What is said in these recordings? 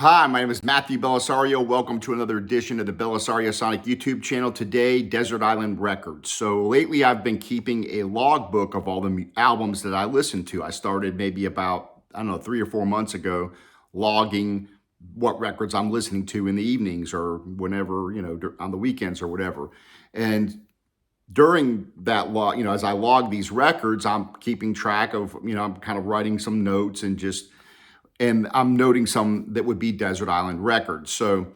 Hi, my name is Matthew Belisario. Welcome to another edition of the Belisario Sonic YouTube channel. Today, Desert Island Records. So lately I've been keeping a logbook of all the albums that I listen to. I started maybe about, 3 or 4 months ago, logging what records I'm listening to in the evenings or whenever, on the weekends or whatever. And during that log, as I log these records, I'm keeping track of, I'm kind of writing some notes and I'm noting some that would be Desert Island records. So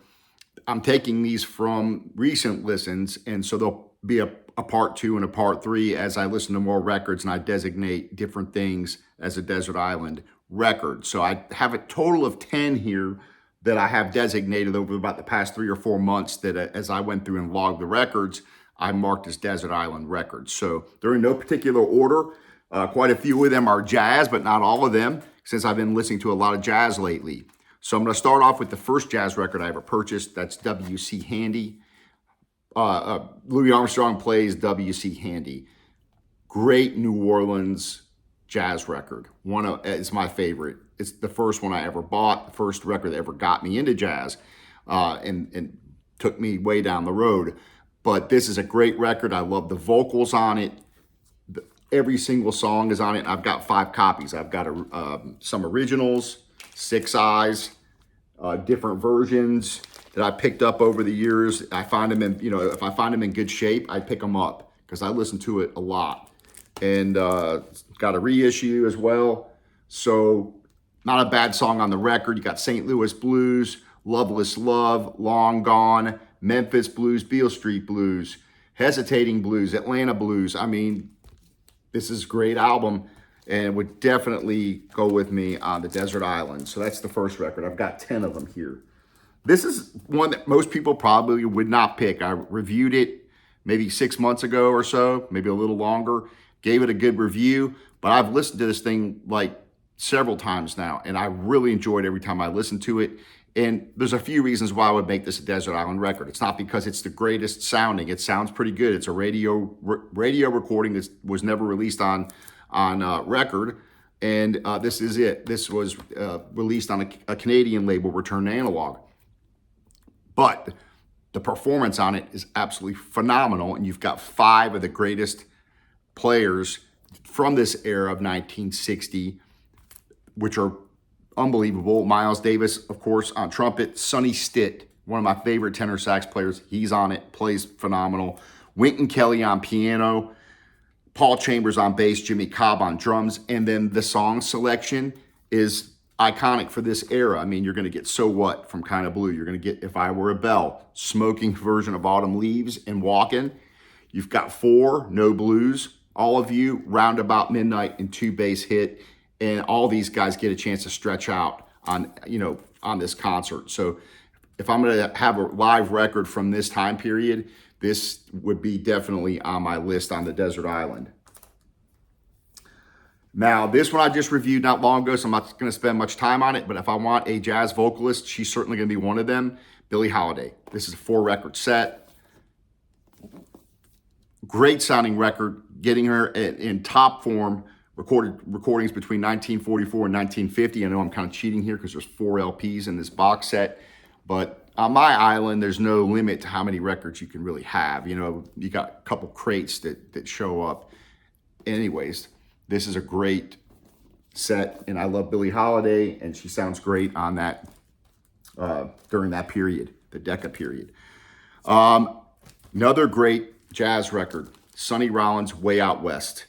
I'm taking these from recent listens, and so there'll be a part two and a part three as I listen to more records and I designate different things as a Desert Island record. So I have a total of 10 here that I have designated over about the past 3 or 4 months that as I went through and logged the records, I marked as Desert Island records. So they're in no particular order. Quite a few of them are jazz, but not all of them, since I've been listening to a lot of jazz lately. So I'm going to start off with the first jazz record I ever purchased. That's W.C. Handy. Louis Armstrong plays W.C. Handy. Great New Orleans jazz record. It's my favorite. It's the first one I ever bought, the first record that ever got me into jazz, and took me way down the road. But this is a great record. I love the vocals on it. Every single song is on it. I've got 5 copies. I've got some originals, 6 eyes, different versions that I picked up over the years. I find them in, if I find them in good shape, I pick them up because I listen to it a lot. And got a reissue as well. So not a bad song on the record. You got St. Louis Blues, Loveless Love, Long Gone, Memphis Blues, Beale Street Blues, Hesitating Blues, Atlanta Blues. I mean, this is a great album and would definitely go with me on the Desert Island. So that's the first record. I've got 10 of them here. This is one that most people probably would not pick. I reviewed it maybe 6 months ago or so, maybe a little longer. Gave it a good review, but I've listened to this thing like several times now, and I really enjoyed every time I listened to it. And there's a few reasons why I would make this a Desert Island record. It's not because it's the greatest sounding. It sounds pretty good. It's a radio recording that was never released on record. And this is it. This was released on a Canadian label, Return to Analog. But the performance on it is absolutely phenomenal. And you've got 5 of the greatest players from this era of 1960, which are unbelievable. Miles Davis, of course, on trumpet. Sonny Stitt, one of my favorite tenor sax players. He's on it, plays phenomenal. Wynton Kelly on piano. Paul Chambers on bass. Jimmy Cobb on drums. And then the song selection is iconic for this era. I mean, you're going to get So What from Kind of Blue. You're going to get If I Were a Bell, Smoking version of Autumn Leaves, and Walkin'. You've got 4, No Blues, All of You, Roundabout Midnight, and 2 Bass Hit. And all these guys get a chance to stretch out on this concert. So if I'm going to have a live record from this time period, this would be definitely on my list on the Desert Island. Now, this one I just reviewed not long ago, so I'm not going to spend much time on it. But if I want a jazz vocalist, she's certainly going to be one of them, Billie Holiday. This is a 4-record set. Great sounding record, getting her in top form. Recordings between 1944 and 1950. I know I'm kind of cheating here because there's 4 LPs in this box set, but on my island, there's no limit to how many records you can really have. You got a couple crates that show up. Anyways, this is a great set, and I love Billie Holiday, and she sounds great on that during that period, the Decca period. Another great jazz record, Sonny Rollins' Way Out West.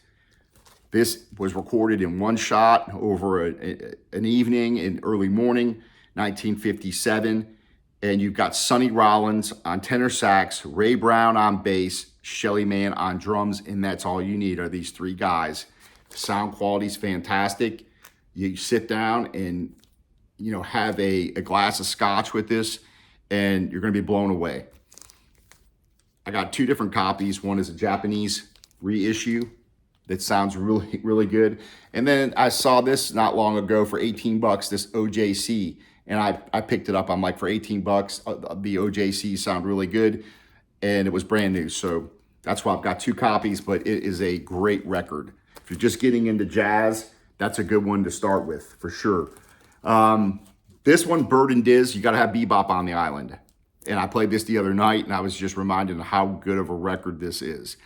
This was recorded in one shot over an evening in early morning, 1957. And you've got Sonny Rollins on tenor sax, Ray Brown on bass, Shelly Manne on drums, and that's all you need are these 3 guys. The sound quality is fantastic. You sit down and, have a glass of scotch with this, and you're going to be blown away. I got 2 different copies. One is a Japanese reissue that sounds really, really good. And then I saw this not long ago for $18, this OJC. And I picked it up. I'm like, for $18, the OJC sound really good. And it was brand new. So that's why I've got 2 copies, but it is a great record. If you're just getting into jazz, that's a good one to start with for sure. This one, Bird and Diz, you got to have bebop on the island. And I played this the other night, and I was just reminded of how good of a record this is.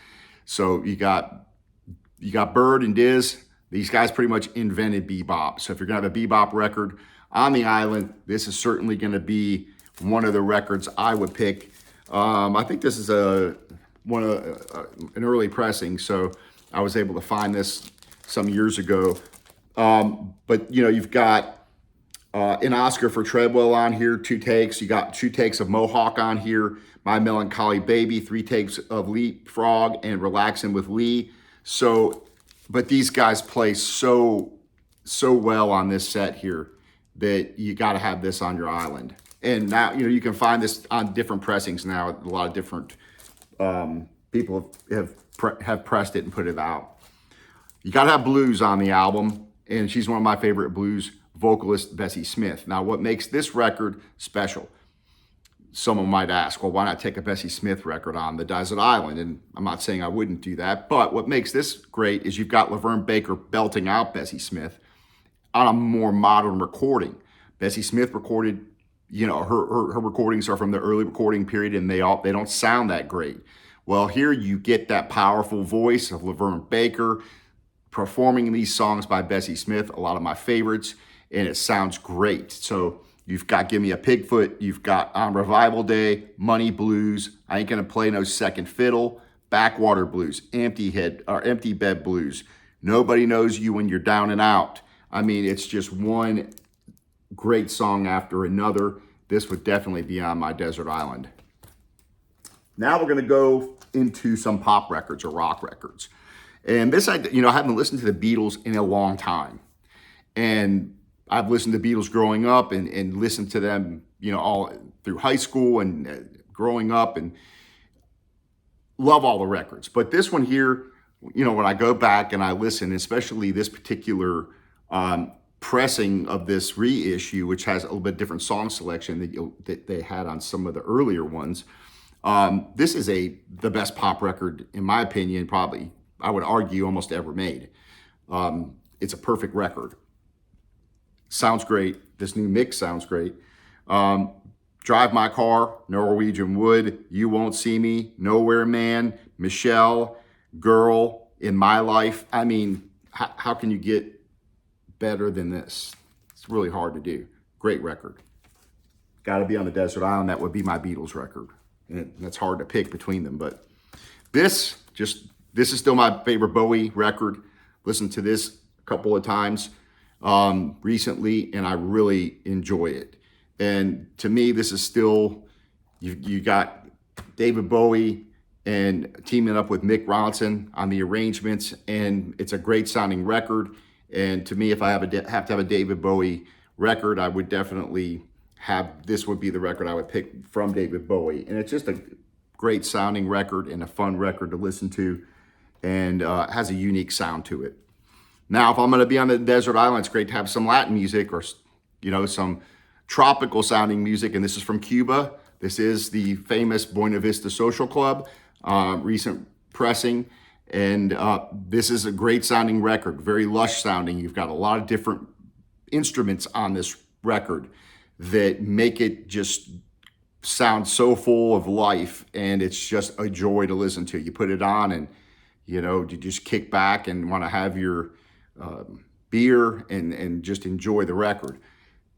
So you got Bird and Diz. These guys pretty much invented bebop. So if you're going to have a bebop record on the island, this is certainly going to be one of the records I would pick. I think this is an early pressing, so I was able to find this some years ago. But you know, you've got an Oscar for Treadwell on here, 2 takes. You got 2 takes of Mohawk on here, My Melancholy Baby, 3 takes of Leapfrog, and Relaxing with Lee. So, but these guys play so well on this set here that you got to have this on your island. And now, you know, you can find this on different pressings now. A lot of different people have pressed it and put it out. You got to have blues on the album, and she's one of my favorite blues vocalist, Bessie Smith. Now, what makes this record special? Someone might ask, well, why not take a Bessie Smith record on the Desert Island? And I'm not saying I wouldn't do that, but what makes this great is you've got Laverne Baker belting out Bessie Smith on a more modern recording. Bessie Smith recorded, you know, her recordings are from the early recording period, and they don't sound that great. Well, here you get that powerful voice of Laverne Baker performing these songs by Bessie Smith, a lot of my favorites, and it sounds great. So you've got Give Me a Pigfoot, you've got On Revival Day, Money Blues, I Ain't Gonna Play No Second Fiddle, Backwater Blues, Empty Bed Blues, Nobody Knows You When You're Down and Out. I mean, it's just one great song after another. This would definitely be on my desert island. Now we're gonna go into some pop records or rock records. And this, I haven't listened to the Beatles in a long time. And I've listened to Beatles growing up and listened to them, you know, all through high school and growing up, and love all the records. But this one here, you know, when I go back and I listen, especially this particular pressing of this reissue, which has a little bit different song selection that they had on some of the earlier ones, this is the best pop record, in my opinion, probably, I would argue, almost ever made. It's a perfect record. Sounds great. This new mix sounds great. Drive My Car, Norwegian Wood, You Won't See Me, Nowhere Man, Michelle, Girl, In My Life. I mean, how can you get better than this? It's really hard to do. Great record. Got to be on the desert island. That would be my Beatles record. And that's hard to pick between them. But this is still my favorite Bowie record. Listened to this a couple of times recently, and I really enjoy it. And to me, this is still, you got David Bowie and teaming up with Mick Ronson on the arrangements, and it's a great sounding record. And to me, if I have to have a David Bowie record, I would definitely this would be the record I would pick from David Bowie. And it's just a great sounding record and a fun record to listen to, and has a unique sound to it. Now, if I'm going to be on the desert island, it's great to have some Latin music or, you know, some tropical sounding music. And this is from Cuba. This is the famous Buena Vista Social Club, recent pressing. And this is a great sounding record, very lush sounding. You've got a lot of different instruments on this record that make it just sound so full of life. And it's just a joy to listen to. You put it on and, you know, you just kick back and want to have your beer and just enjoy the record.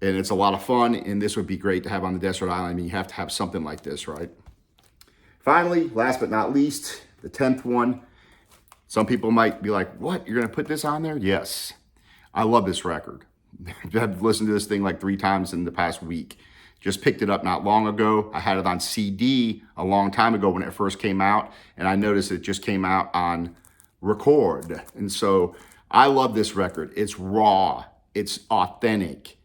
And it's a lot of fun, and this would be great to have on the desert island. I mean, you have to have something like this, right? Finally, last but not least, the 10th one. Some people might be like, what, you're going to put this on there? Yes. I love this record. I've listened to this thing like 3 times in the past week. Just picked it up not long ago. I had it on CD a long time ago when it first came out, and I noticed it just came out on record. And so I love this record. It's raw. It's authentic.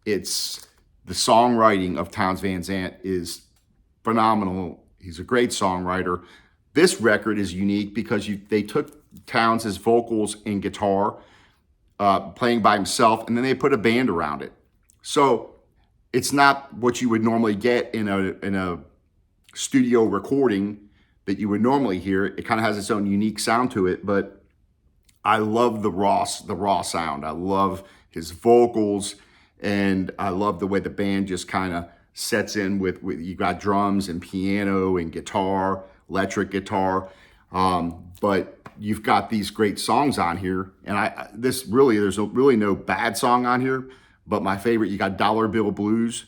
It's the songwriting of Townes Van Zandt is phenomenal. He's a great songwriter. This record is unique because they took Townes' vocals and guitar, playing by himself, and then they put a band around it. So it's not what you would normally get in a studio recording that you would normally hear. It kind of has its own unique sound to it, but I love the raw sound. I love his vocals, And I love the way the band just kind of sets in with you got drums and piano and guitar, electric guitar. But you've got these great songs on here. And there's really no bad song on here. But my favorite, you got Dollar Bill Blues,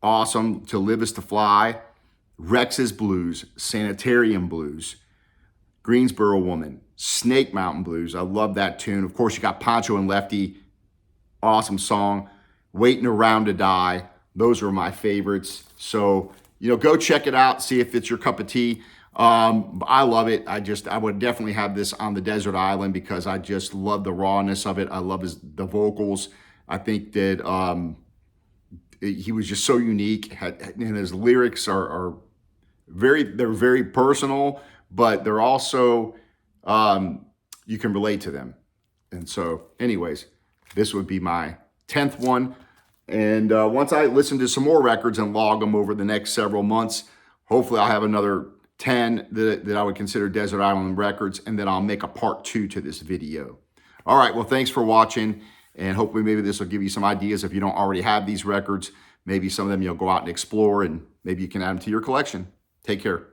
awesome. To Live Is to Fly, Rex's Blues, Sanitarium Blues, Greensboro Woman, Snake Mountain Blues. I love that tune. Of course, you got Pancho and Lefty, awesome song. Waiting Around to Die. Those are my favorites. So, go check it out. See if it's your cup of tea. I love it. I would definitely have this on the desert island because I just love the rawness of it. I love the vocals. I think that he was just so unique, and his lyrics are very personal, but they're also you can relate to them. And so, anyways, this would be my 10th one. And once I listen to some more records and log them over the next several months, hopefully I'll have another 10 that I would consider Desert Island records, and then I'll make a part 2 to this video. All right, well, thanks for watching, and hopefully maybe this will give you some ideas if you don't already have these records. Maybe some of them you'll go out and explore, and maybe you can add them to your collection. Take care.